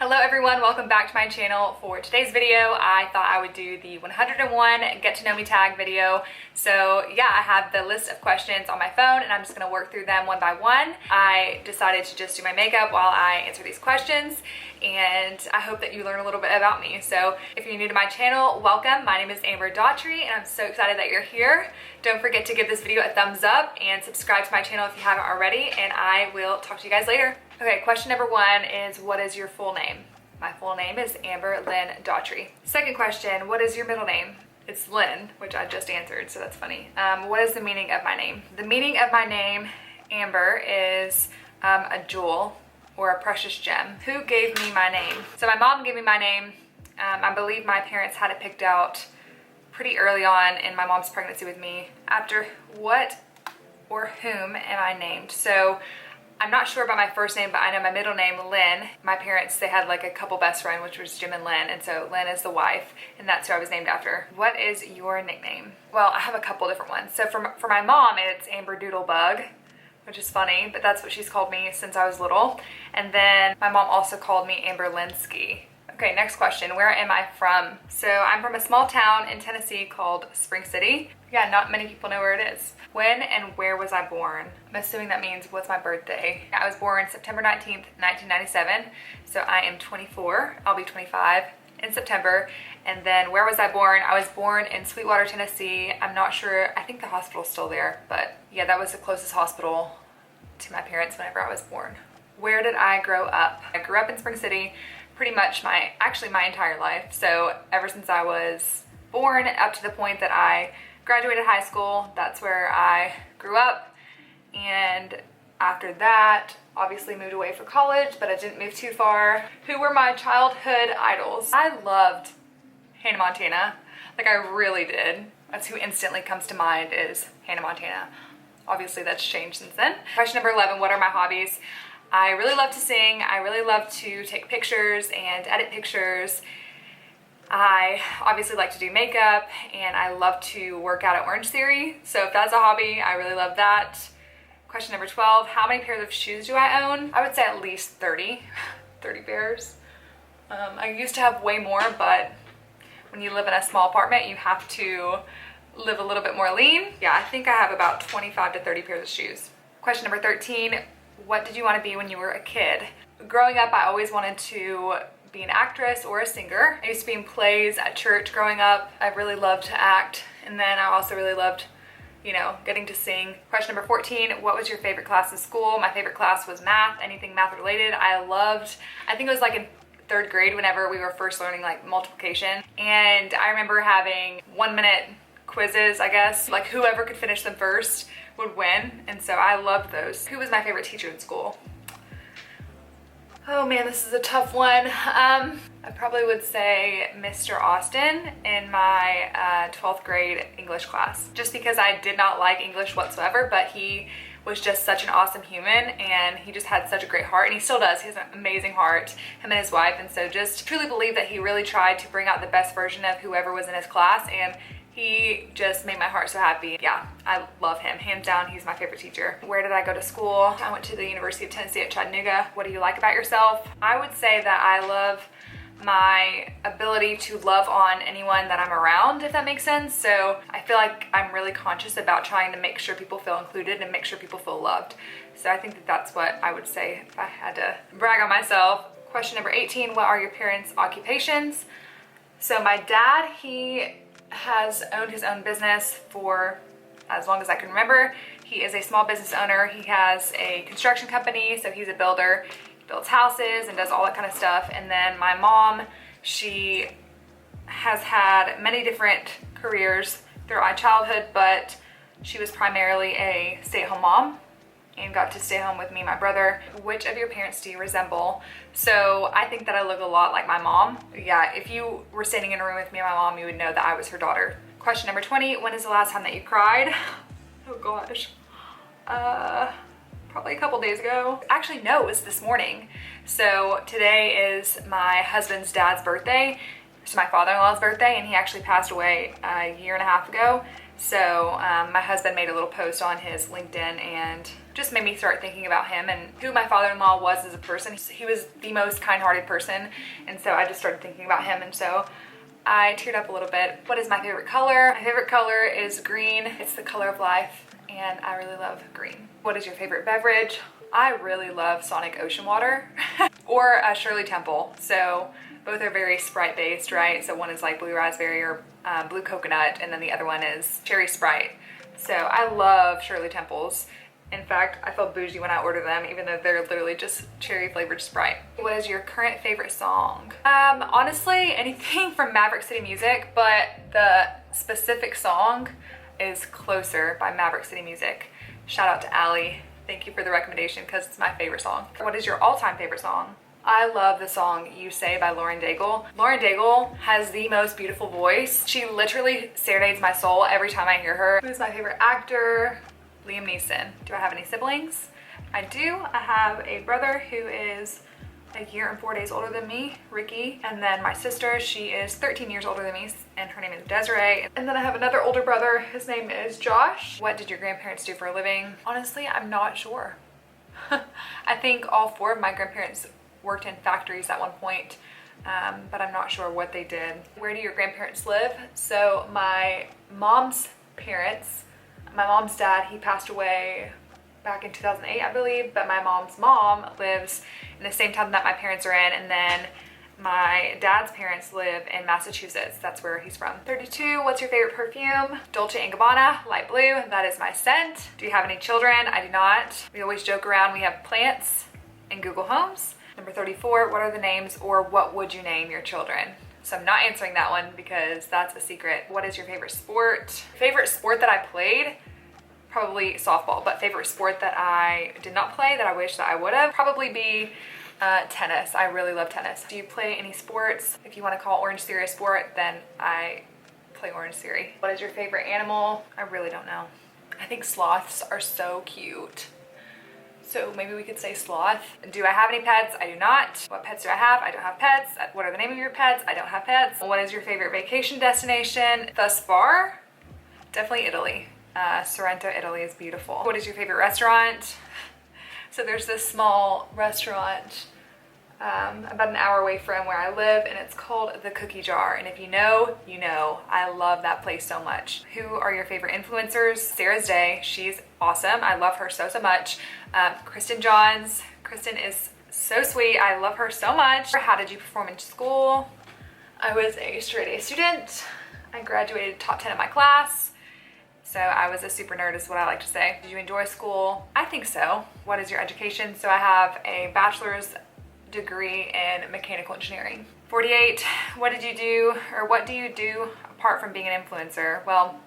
Hello everyone, welcome back to my channel. For today's video, I thought I would do the 101 get to know me tag video. So yeah, I have the list of questions on my phone and I'm just gonna work through them one by one. I decided to just do my makeup while I answer these questions, and I hope that you learn a little bit about me. So if you're new to my channel, welcome. My name is Daughtrey and I'm so excited that you're here. Don't forget to give this video a thumbs up and subscribe to my channel if you haven't already, and I will talk to you guys later. Okay, question number one is, what is your full name? My full name is Amber Lynn Daughtrey. Second question, what is your middle name? It's Lynn, which I just answered, so that's funny. What is the meaning of my name? The meaning of my name, Amber, is a jewel or a precious gem. Who gave me my name? So my mom gave me my name. I believe my parents had it picked out pretty early on in my mom's pregnancy with me. After what or whom am I named? So I'm not sure about my first name, but I know my middle name, Lynn. My parents, they had like a couple best friends, which was Jim and Lynn, and so Lynn is the wife, and that's who I was named after. What is your nickname? Well, I have a couple different ones. So for my mom, it's Amber Doodlebug, which is funny, but that's what she's called me since I was little. And then my mom also called me Amber Linsky. Okay, next question, where am I from? So I'm from a small town in Tennessee called Spring City. Yeah, not many people know where it is. When and where was I born? I'm assuming that means what's my birthday. I was born September 19th, 1997. So I am 24, I'll be 25 in September. And then where was I born? I was born in Sweetwater, Tennessee. I'm not sure, I think the hospital's still there, but yeah, that was the closest hospital to my parents whenever I was born. Where did I grow up? I grew up in Spring City pretty much my entire life. So ever since I was born up to the point that I graduated high school, that's where I grew up. And after that, obviously moved away for college, but I didn't move too far. Who were my childhood idols? I loved Hannah Montana. Like, I really did. That's who instantly comes to mind, is Hannah Montana. Obviously that's changed since then. Question number 11, what are my hobbies? I really love to sing. I really love to take pictures and edit pictures. I obviously like to do makeup, and I love to work out at Orange Theory. So if that's a hobby, I really love that. Question number 12, how many pairs of shoes do I own? I would say at least 30 pairs. I used to have way more, but when you live in a small apartment, you have to live a little bit more lean. Yeah, I think I have about 25 to 30 pairs of shoes. Question number 13, what did you want to be when you were a kid? Growing up, I always wanted to be an actress or a singer. I used to be in plays at church growing up. I really loved to act, and then I also really loved, you know, getting to sing. Question number 14, what was your favorite class in school? My favorite class was math, anything math related. I think it was like in 3rd grade whenever we were first learning like multiplication, and I remember having 1-minute quizzes, I guess. Like, whoever could finish them first would win, and so I loved those. Who was my favorite teacher in school? Oh man, this is a tough one. I probably would say Mr. Austin in my 12th grade English class, just because I did not like English whatsoever, but he was just such an awesome human, and he just had such a great heart, and he still does. He has an amazing heart, him and his wife, and so just truly believe that he really tried to bring out the best version of whoever was in his class, and he just made my heart so happy. Yeah, I love him. Hands down, he's my favorite teacher. Where did I go to school? I went to the University of Tennessee at Chattanooga. What do you like about yourself? I would say that I love my ability to love on anyone that I'm around, if that makes sense. So I feel like I'm really conscious about trying to make sure people feel included and make sure people feel loved. So I think that that's what I would say if I had to brag on myself. Question number 18, what are your parents' occupations? So my dad, he has owned his own business for as long as I can remember. He is a small business owner. He has a construction company, so he's a builder. He builds houses and does all that kind of stuff. And then my mom, she has had many different careers throughout my childhood, but she was primarily a stay-at-home mom and got to stay home with me and my brother. Which of your parents do you resemble? So I think that I look a lot like my mom. Yeah, if you were standing in a room with me and my mom, you would know that I was her daughter. Question number 20, when is the last time that you cried? Oh gosh, probably a couple days ago. Actually, no, it was this morning. So today is my husband's dad's birthday. It's my father-in-law's birthday, and he actually passed away a year and a half ago. So my husband made a little post on his LinkedIn and just made me start thinking about him and who my father-in-law was as a person. He was the most kind-hearted person, and so I just started thinking about him, and so I teared up a little bit. What is my favorite color? My favorite color is green. It's the color of life, and I really love green. What is your favorite beverage? I really love Sonic Ocean Water or Shirley Temple. So both are very Sprite based, right? So one is like blue raspberry or blue coconut, and then the other one is cherry Sprite. So I love Shirley Temples. In fact, I feel bougie when I order them, even though they're literally just cherry flavored Sprite. What is your current favorite song? Honestly, anything from Maverick City Music, but the specific song is Closer by Maverick City Music. Shout out to Allie. Thank you for the recommendation because it's my favorite song. What is your all-time favorite song? I love the song You Say by Lauren Daigle. Lauren Daigle has the most beautiful voice. She literally serenades my soul every time I hear her. Who's my favorite actor? Liam Neeson. Do I have any siblings? I do. I have a brother who is a year and 4 days older than me, Ricky. And then my sister, she is 13 years older than me, and her name is Desiree. And then I have another older brother, his name is Josh. What did your grandparents do for a living? Honestly, I'm not sure. I think all 4 of my grandparents worked in factories at one point, but I'm not sure what they did. Where do your grandparents live? So my mom's parents, my mom's dad, he passed away back in 2008, I believe, but my mom's mom lives in the same town that my parents are in, and then my dad's parents live in Massachusetts. That's where he's from. 32, what's your favorite perfume? Dolce & Gabbana, light blue, that is my scent. Do you have any children? I do not. We always joke around, we have plants in Google Homes. Number 34, what are the names or what would you name your children? So I'm not answering that one because that's a secret. What is your favorite sport? Favorite sport that I played? Probably softball, but favorite sport that I did not play that I wish that I would have, probably be tennis. I really love tennis. Do you play any sports? If you want to call Orange Theory a sport, then I play Orange Theory. What is your favorite animal? I really don't know. I think sloths are so cute. So maybe we could say sloth. Do I have any pets? I do not. What pets do I have? I don't have pets. What are the name of your pets? I don't have pets. What is your favorite vacation destination thus far? Definitely Italy. Sorrento, Italy is beautiful. What is your favorite restaurant? So there's this small restaurant about an hour away from where I live, and it's called The Cookie Jar. And if you know, you know. I love that place so much. Who are your favorite influencers? Sarah's Day. She's awesome. I love her so much. Kristen Johns. Kristen is so sweet. I love her so much. How did you perform in school? I was a straight A student. I graduated top 10 in my class. So I was a super nerd is what I like to say. Did you enjoy school? I think so. What is your education? So I have a bachelor's degree in mechanical engineering. 48, what did you do, or what do you do apart from being an influencer? Well,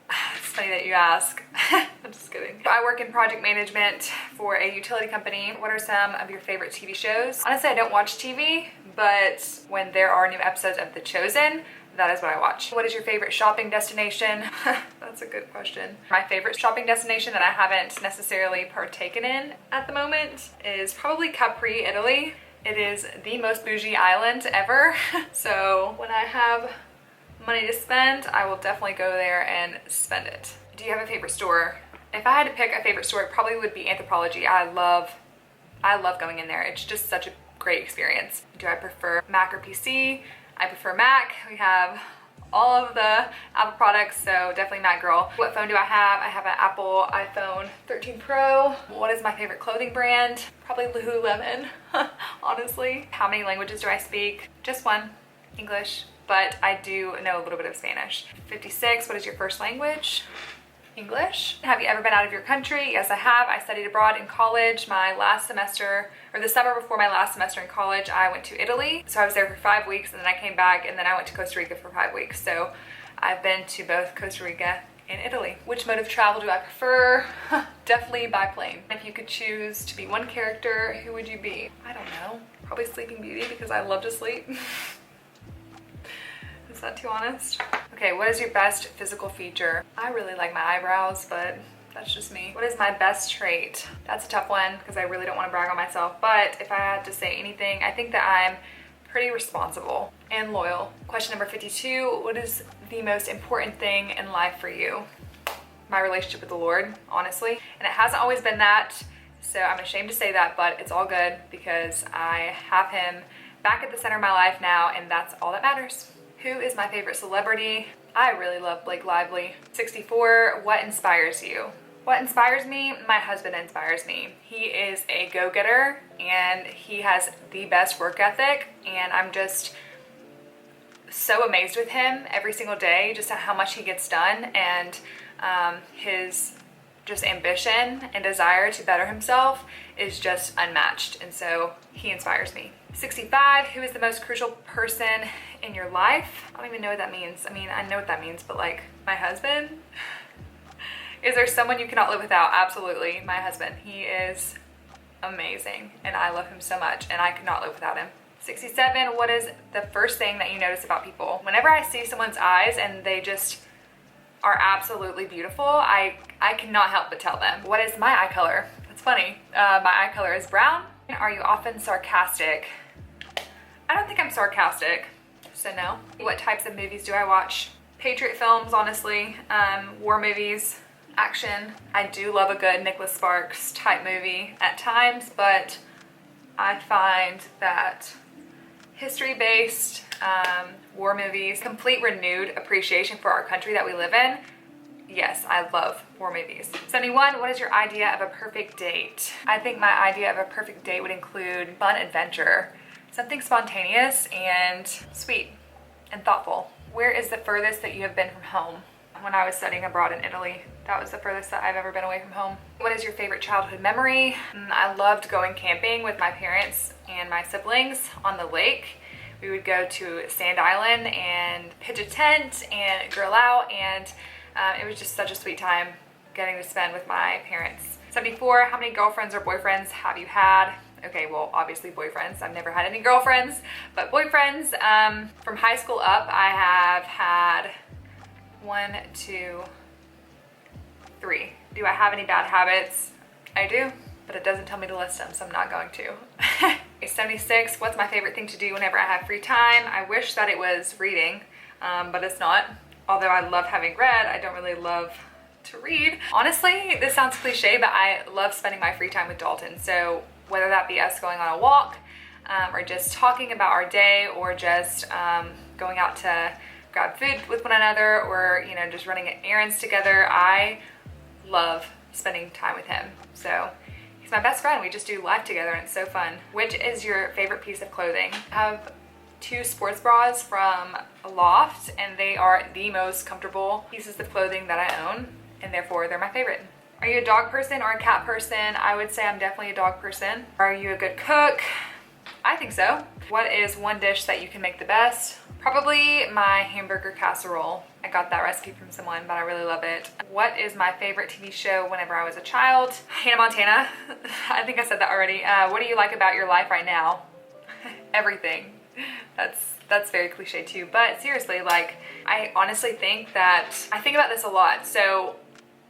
it's funny that you ask. I'm just kidding. I work in project management for a utility company. What are some of your favorite TV shows? Honestly, I don't watch TV, but when there are new episodes of The Chosen, that is what I watch. What is your favorite shopping destination? That's a good question. My favorite shopping destination that I haven't necessarily partaken in at the moment is probably Capri, Italy. It is the most bougie island ever. So when I have money to spend, I will definitely go there and spend it. Do you have a favorite store? If I had to pick a favorite store, it probably would be Anthropologie. I love going in there. It's just such a great experience. Do I prefer Mac or PC? I prefer Mac. We have all of the Apple products, so definitely Mac girl. What phone do I have? I have an Apple iPhone 13 Pro. What is my favorite clothing brand? Probably Lululemon, honestly. How many languages do I speak? Just one, English, but I do know a little bit of Spanish. 56, what is your first language? English. Have you ever been out of your country? Yes, I have. I studied abroad in college. My last semester, or the summer before my last semester in college, I went to Italy. So I was there for 5 weeks, and then I came back, and then I went to Costa Rica for 5 weeks. So I've been to both Costa Rica and Italy. Which mode of travel do I prefer? Definitely by plane. If you could choose to be one character, who would you be? I don't know. Probably Sleeping Beauty because I love to sleep. Is that too honest? Okay, what is your best physical feature? I really like my eyebrows, but that's just me. What is my best trait? That's a tough one because I really don't want to brag on myself, but if I had to say anything, I think that I'm pretty responsible and loyal. Question number 52, what is the most important thing in life for you? My relationship with the Lord, honestly. And it hasn't always been that, so I'm ashamed to say that, but it's all good because I have him back at the center of my life now, and that's all that matters. Who is my favorite celebrity? I really love Blake Lively. 64, what inspires you? What inspires me? My husband inspires me. He is a go-getter and he has the best work ethic, and I'm just so amazed with him every single day, just at how much he gets done, and his just ambition and desire to better himself is just unmatched, and so he inspires me. 65, who is the most crucial person in your life? I don't even know what that means. I mean, I know what that means, but like, my husband? Is there someone you cannot live without? Absolutely, my husband. He is amazing and I love him so much, and I could not live without him. 67, what is the first thing that you notice about people? Whenever I see someone's eyes and they just are absolutely beautiful, I cannot help but tell them. What is my eye color? That's funny. My eye color is brown. Are you often sarcastic? I don't think I'm sarcastic, so no. What types of movies do I watch? Patriot films, honestly, war movies, action. I do love a good Nicholas Sparks type movie at times, but I find that history-based war movies, complete renewed appreciation for our country that we live in. Yes, I love war movies. 71, what is your idea of a perfect date? I think my idea of a perfect date would include fun adventure, something spontaneous and sweet and thoughtful. Where is the furthest that you have been from home? When I was studying abroad in Italy, that was the furthest that I've ever been away from home. What is your favorite childhood memory? I loved going camping with my parents and my siblings on the lake. We would go to Sand Island and pitch a tent and grill out, and it was just such a sweet time getting to spend with my parents. 74, how many girlfriends or boyfriends have you had? Okay, well, obviously boyfriends. I've never had any girlfriends, but boyfriends. From high school up, I have had 1, 2, 3. Do I have any bad habits? I do, but it doesn't tell me to list them, so I'm not going to. 76, what's my favorite thing to do whenever I have free time? I wish that it was reading, but it's not. Although I love having read, I don't really love to read. Honestly, this sounds cliche, but I love spending my free time with Dalton. So whether that be us going on a walk, or just talking about our day, or just going out to grab food with one another, or just running errands together, I love spending time with him. So he's my best friend. We just do life together and it's so fun. Which is your favorite piece of clothing? I have 2 sports bras from Loft, and they are the most comfortable pieces of clothing that I own, and therefore they're my favorite. Are you a dog person or a cat person? I would say I'm definitely a dog person. Are you a good cook? I think so. What is one dish that you can make the best? Probably my hamburger casserole. I got that recipe from someone, but I really love it. What is my favorite TV show whenever I was a child? Hannah Montana. I think I said that already. What do you like about your life right now? Everything. That's very cliche too, but seriously, like, I honestly think that, I think about this a lot. So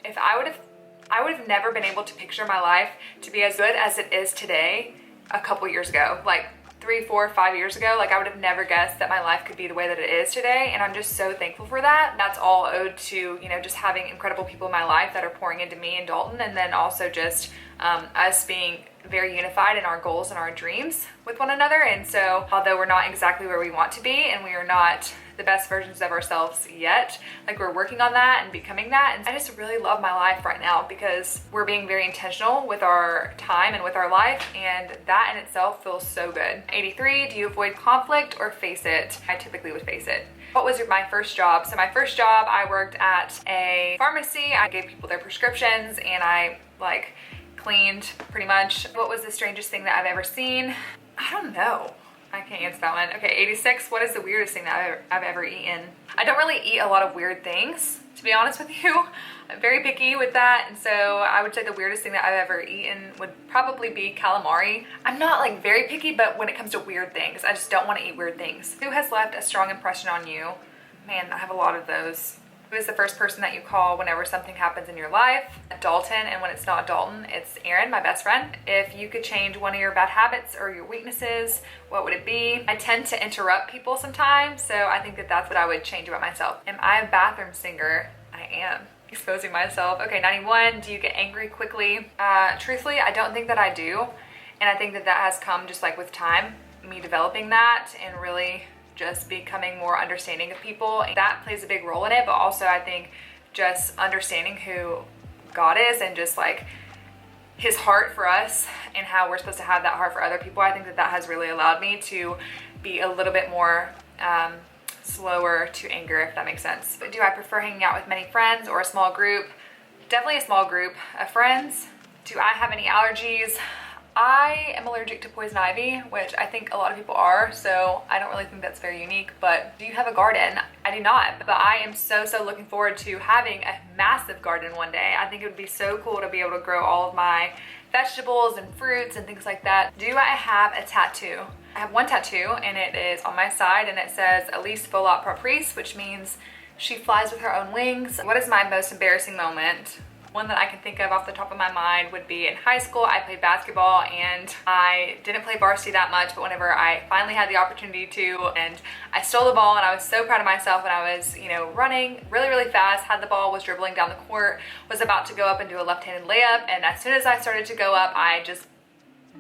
if I would have never been able to picture my life to be as good as it is today a couple years ago, like 3, 4, 5 years ago. Like, I would have never guessed that my life could be the way that it is today, and I'm just so thankful for that. That's all owed to, just having incredible people in my life that are pouring into me and Dalton, and then also just us being very unified in our goals and our dreams with one another. And so although we're not exactly where we want to be, and we are not the best versions of ourselves yet, like, we're working on that and becoming that. And I just really love my life right now because we're being very intentional with our time and with our life, and that in itself feels so good. 83, do you avoid conflict or face it? I typically would face it. What was my first job? So my first job, I worked at a pharmacy. I gave people their prescriptions, and I cleaned pretty much. What was the strangest thing that I've ever seen? I don't know. I can't answer that one. Okay, 86, what is the weirdest thing that I've ever eaten? I don't really eat a lot of weird things, to be honest with you. I'm very picky with that, and so I would say the weirdest thing that I've ever eaten would probably be calamari. I'm not very picky, but when it comes to weird things, I just don't want to eat weird things. Who has left a strong impression on you? Man, I have a lot of those. Who is the first person that you call whenever something happens in your life? Dalton, and when it's not Dalton, it's Aaron, my best friend. If you could change one of your bad habits or your weaknesses, what would it be? I tend to interrupt people sometimes, so I think that that's what I would change about myself. Am I a bathroom singer? I am. Exposing myself. Okay, 91, do you get angry quickly? Truthfully, I don't think that I do, and I think that that has come just like with time, me developing that and really just becoming more understanding of people. That plays a big role in it, but also I think just understanding who God is and just like his heart for us and how we're supposed to have that heart for other people. I think that that has really allowed me to be a little bit more slower to anger, if that makes sense. But do I prefer hanging out with many friends or a small group? Definitely a small group of friends. Do I have any allergies? I am allergic to poison ivy, which I think a lot of people are, so I don't really think that's very unique. But do you have a garden? I do not, but I am so looking forward to having a massive garden one day. I think it would be so cool to be able to grow all of my vegetables and fruits and things like that. Do I have a tattoo? I have one tattoo, and it is on my side, and it says Elise Volat Propris, which means she flies with her own wings. What is my most embarrassing moment? One that I can think of off the top of my mind would be in high school. I played basketball and I didn't play varsity that much, but whenever I finally had the opportunity to, and I stole the ball, and I was so proud of myself when I was, you know, running really fast, had the ball, was dribbling down the court, was about to go up and do a left-handed layup, and as soon as I started to go up, I just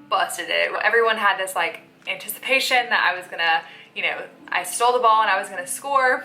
busted it. Everyone had this like anticipation that I was gonna, you know, I stole the ball and I was gonna score.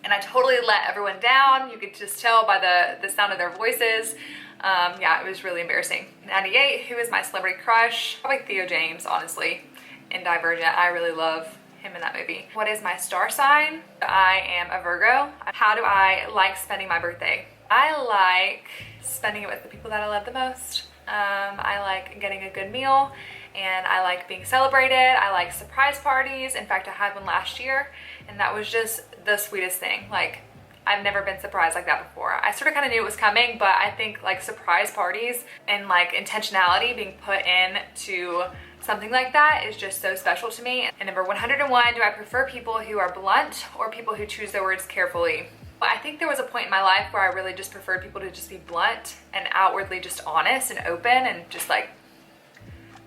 And I totally let everyone down. You could just tell by the sound of their voices. Yeah, it was really embarrassing. 98, who is my celebrity crush? Probably Theo James, honestly, in Divergent. I really love him in that movie. What is my star sign? I am a Virgo. How do I like spending my birthday? I like spending it with the people that I love the most. I like getting a good meal, and I like being celebrated. I like surprise parties. In fact, I had one last year, and that was just the sweetest thing. Like, I've never been surprised like that before. I sort of kind of knew it was coming, but I think like surprise parties and like intentionality being put in to something like that is just so special to me. And number 101, do I prefer people who are blunt or people who choose their words carefully? I think there was a point in my life where I really just preferred people to just be blunt and outwardly just honest and open and just like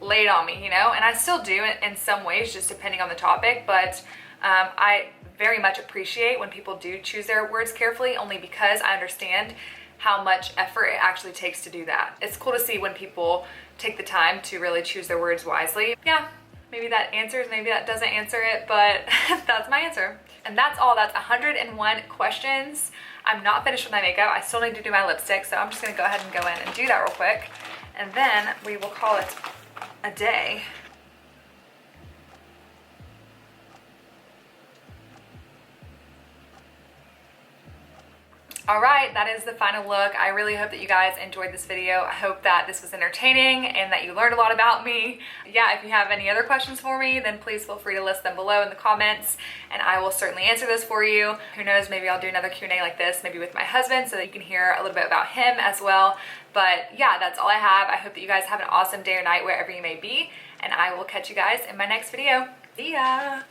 lay it on me, you know? And I still do in some ways, just depending on the topic, but I very much appreciate when people do choose their words carefully, only because I understand how much effort it actually takes to do that. It's cool to see when people take the time to really choose their words wisely. Yeah, maybe that answers, maybe that doesn't answer it, but that's my answer. And that's all. That's 101 questions. I'm not finished with my makeup. I still need to do my lipstick, so I'm just gonna go ahead and go in and do that real quick. And then we will call it a day. All right, that is the final look. I really hope that you guys enjoyed this video. I hope that this was entertaining and that you learned a lot about me. Yeah, if you have any other questions for me, then please feel free to list them below in the comments, and I will certainly answer those for you. Who knows, maybe I'll do another Q&A like this, maybe with my husband, so that you can hear a little bit about him as well. But yeah, that's all I have. I hope that you guys have an awesome day or night wherever you may be, and I will catch you guys in my next video. See ya!